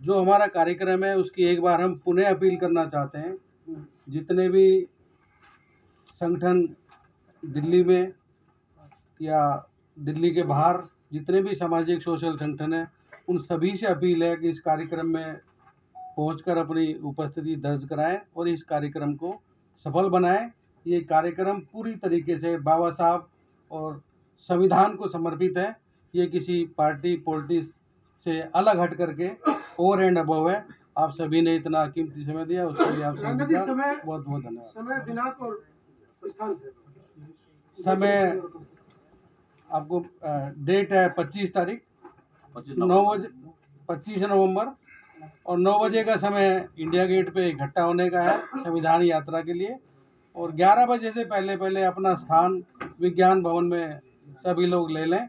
जो हमारा कार्यक्रम है उसकी एक बार हम पुनः अपील करना चाहते हैं। जितने भी संगठन दिल्ली में या दिल्ली के बाहर जितने भी सामाजिक सोशल संगठन हैं, उन सभी से अपील है कि इस कार्यक्रम में पहुंचकर अपनी उपस्थिति दर्ज कराएं और इस कार्यक्रम को सफल बनाएं। ये कार्यक्रम पूरी तरीके से बाबा साहब और संविधान को समर्पित है। ये किसी पार्टी पॉलिटिक्स से अलग हट करके ओवर एंड अबव है। आप सभी ने इतना कीमती समय दिया, उसके लिए आप सभी का बहुत बहुत धन्यवाद। समय, दिनांक और स्थान। समय आपको डेट है 25 तारीख 9 बजे 25 नवंबर और 9 बजे का समय इंडिया गेट पे इकट्ठा होने का है संविधान यात्रा के लिए। और 11 बजे से पहले अपना स्थान विज्ञान भवन में सभी लोग ले लें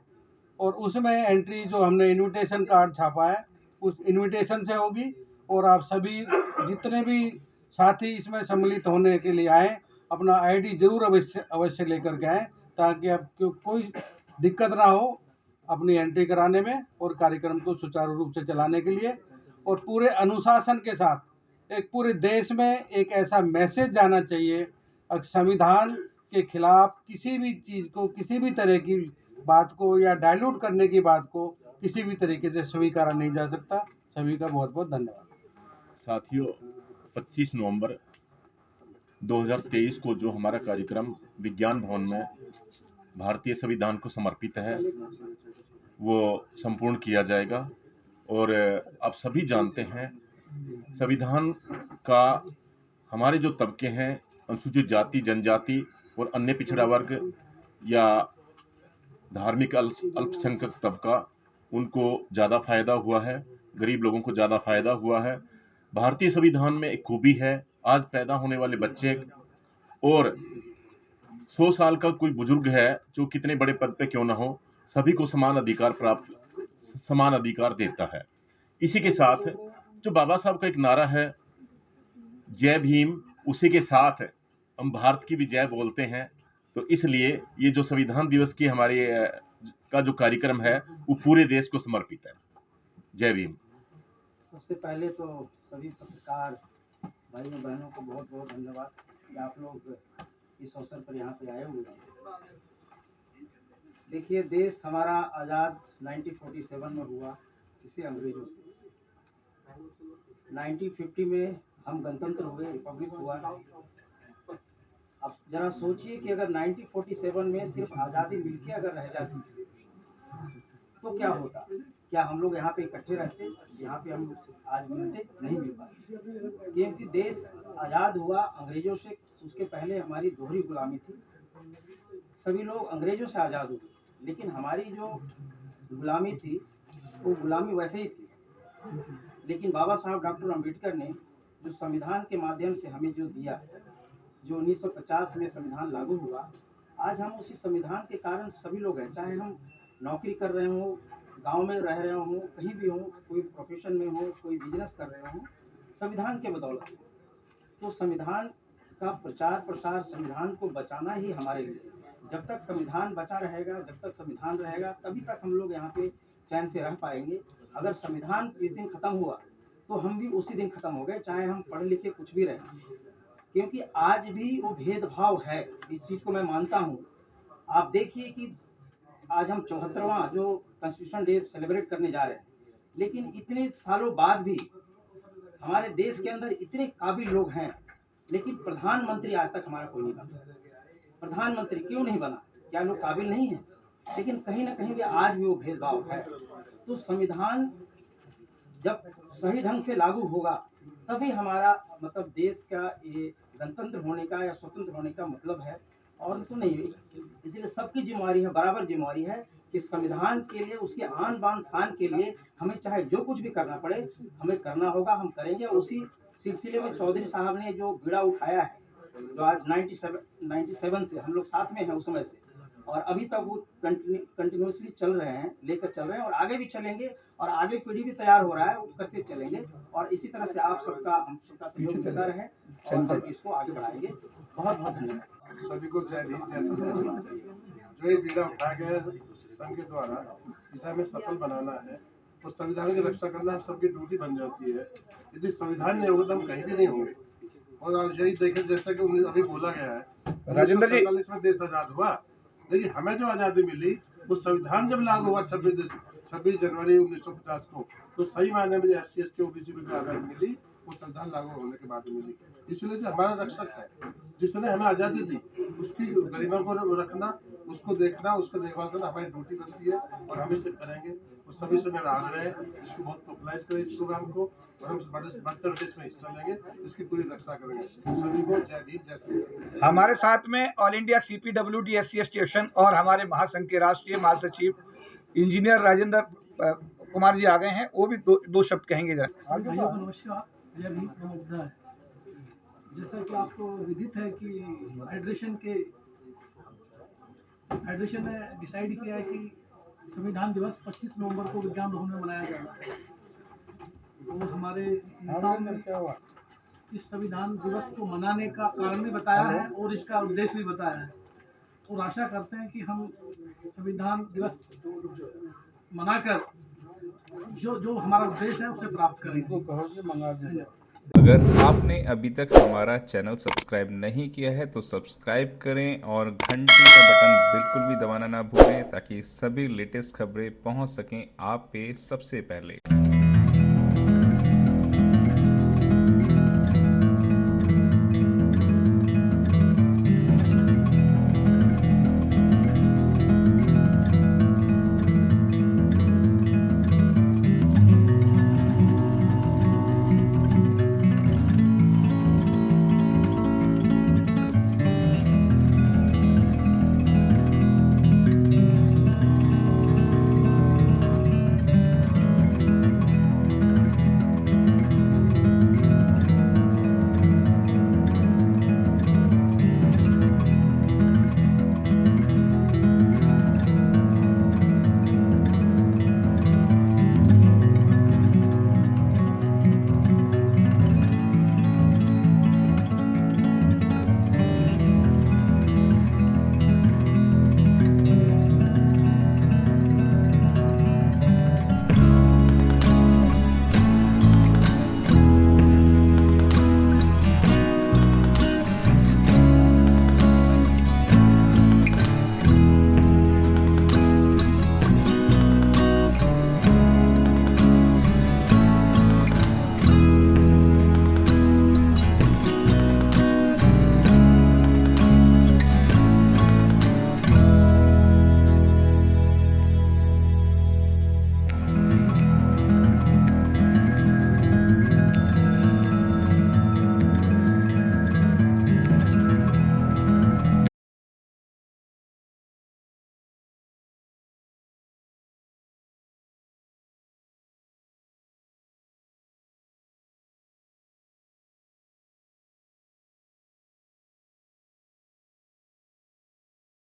और उसमें एंट्री जो हमने इनविटेशन कार्ड छापा है उस इनविटेशन से होगी। और आप सभी जितने भी साथी इसमें सम्मिलित होने के लिए आए अपना आईडी जरूर अवश्य लेकर के आए ताकि आपको कोई दिक्कत ना हो अपनी एंट्री कराने में और कार्यक्रम को सुचारू रूप से चलाने के लिए। और पूरे अनुशासन के साथ एक पूरे देश में एक ऐसा मैसेज जाना चाहिए, संविधान के खिलाफ किसी भी चीज़ को, किसी भी तरह की बात को या डाइल्यूट करने की बात को किसी भी तरीके से स्वीकारा नहीं जा सकता। सभी का बहुत बहुत धन्यवाद। साथियों, 25 नवंबर 2023 को जो हमारा कार्यक्रम विज्ञान भवन में भारतीय संविधान को समर्पित है वो संपूर्ण किया जाएगा। और आप सभी जानते हैं संविधान का हमारे जो तबके हैं, अनुसूचित जाति, जनजाति और अन्य पिछड़ा वर्ग या धार्मिक अल्पसंख्यक तबका, उनको ज़्यादा फायदा हुआ है, गरीब लोगों को ज़्यादा फायदा हुआ है। भारतीय संविधान में एक खूबी है, आज पैदा होने वाले बच्चे और 100 साल का कोई बुजुर्ग है जो कितने बड़े पद पे क्यों ना हो, सभी को समान अधिकार देता है। इसी के साथ जो बाबा साहब का एक नारा है जय भीम, उसी के साथ हम भारत की भी जय बोलते हैं। तो इसलिए ये जो संविधान दिवस की हमारे का जो कार्यक्रम है वो पूरे देश को समर्पित है। जय भीम। सबसे पहले तो सभी पत्रकार भाइयों बहनों को बहुत बहुत धन्यवाद कि आप लोग इस अवसर पर यहाँ पे आए हुए हैं। देखिए, देश हमारा आज़ाद 1947 में हुआ, किसी अंग्रेजों से। 1950 में हम गणतंत्र हुए, रिपब्लिक हुआ। अब जरा सोचिए कि अगर 1947 में सिर्फ आज़ादी मिलके अगर रह जाती तो क्या होता? क्या हम लोग यहाँ पे इकट्ठे रहते? यहाँ पे हम लोग आज मिलते? नहीं मिल पाते, क्योंकि देश आज़ाद हुआ अंग्रेजों से। उसके पहले हमारी दोहरी गुलामी थी। सभी लोग अंग्रेजों से आज़ाद हुए, लेकिन हमारी जो गुलामी थी वो गुलामी वैसे ही थी। लेकिन बाबा साहब डॉक्टर अम्बेडकर ने जो संविधान के माध्यम से हमें जो दिया, जो 1950 में संविधान लागू हुआ, आज हम उसी संविधान के कारण सभी लोग हैं। चाहे हम नौकरी कर रहे हों, गांव में रह रहे हों, कहीं भी हों, कोई प्रोफेशन में हो, कोई बिजनेस कर रहे हों, संविधान के बदौलत। तो संविधान का प्रचार प्रसार, संविधान को बचाना ही हमारे लिए। जब तक संविधान बचा रहेगा, जब तक संविधान रहेगा, तभी तक हम लोग यहाँ पे चैन से रह पाएंगे। अगर संविधान इस दिन खत्म हुआ तो हम भी उसी दिन खत्म हो गए, चाहे हम पढ़ लिखे कुछ भी रहें। क्योंकि आज भी वो भेदभाव है, इस चीज को मैं मानता हूँ। आप देखिए कि आज हम 74वां जो कॉन्स्टिट्यूशन डे सेलिब्रेट करने जा रहे हैं, लेकिन इतने सालों बाद भी हमारे देश के अंदर इतने काबिल लोग हैं, लेकिन प्रधानमंत्री आज तक हमारा कोई नहीं बना। प्रधानमंत्री क्यों नहीं बना? क्या लोग काबिल नहीं है? लेकिन कहीं ना कहीं भी आज भी वो भेदभाव है। तो संविधान जब सही ढंग से लागू होगा तभी हमारा मतलब देश का ये गणतंत्र होने का या स्वतंत्र होने का मतलब है, और तो नहीं। इसलिए सबकी जिम्मेवारी है, बराबर जिम्मेवारी है कि संविधान के लिए, उसके आन बान शान के लिए हमें चाहे जो कुछ भी करना पड़े, हमें करना होगा, हम करेंगे। उसी सिलसिले में चौधरी साहब ने जो बीड़ा उठाया है, जो आज 97 से हम लोग साथ में हैं उस समय से, और अभी तक वो कंटिन्यूसली चल रहे हैं, लेकर चल रहे हैं और आगे भी चलेंगे। और आगे पीढ़ी भी तैयार हो रहा है, वो करते चलेंगे। और इसी तरह से आप सबका, हम सबका सहयोग मिलता रहे और हम इसको आगे बढ़ाएंगे। बहुत बहुत धन्यवाद। सभी को जय भीम, जय संविधान। जो ये बीड़ा उठाया गया संघ के द्वारा, इसे हमें सफल बनाना है। और संविधान की रक्षा करना सबकी ड्यूटी बन जाती है। यदि संविधान नहीं होगा तो हम कहीं भी नहीं होंगे। और आज यही देखें, जैसा कि अभी बोला गया है, राजेंद्र जी 1947 में देश आजाद हुआ, लेकिन हमें जो आज़ादी मिली वो संविधान जब लागू हुआ 26 जनवरी 1950 को, तो सही मायने में SC ST OBC को आज़ादी मिली वो संविधान लागू होने के बाद मिली। इसलिए जो हमारा रक्षक है, जिसने हमें आज़ादी दी, उसकी गरिमा को रखना, उसको देखना, उसका देखभाल करना हमारी ड्यूटी बनती है और हम इसे करेंगे। और सभी से मेरा आग्रह है, इसको बहुत पॉपुलराइज करें इस प्रोग्राम को, और हम बढ़ चढ़ इसमें हिस्सा लेंगे, इसकी पूरी रक्षा करेंगे। सभी को जय भीम, जय श्री राम। हमारे साथ में all India CPWD SC station और हमारे महासंघ के राष्ट्रीय महासचिव इंजीनियर राजेंद्र कुमार जी आ गए हैं, वो भी दो शब्द कहेंगे जरा। भाइयों को नमस्कार, जय भीम, नमो बुद्धाय। जैसा कि आपको विदित है कि फेडरेशन ने डिसाइड किया है कि संविधान दिवस 25 नवंबर को विज्ञान भवन में मनाया जाएगा। और हमारे नेताओं ने इस संविधान दिवस को मनाने का कारण भी बताया है और इसका उद्देश्य भी बताया है, और आशा करते हैं कि हम संविधान दिवस मनाकर जो हमारा उद्देश्य है उसे प्राप्त करेंगे। अगर आपने अभी तक हमारा चैनल सब्सक्राइब नहीं किया है तो सब्सक्राइब करें और घंटी का बटन बिल्कुल भी दबाना ना भूलें, ताकि सभी लेटेस्ट खबरें पहुंच सकें आप पे सबसे पहले।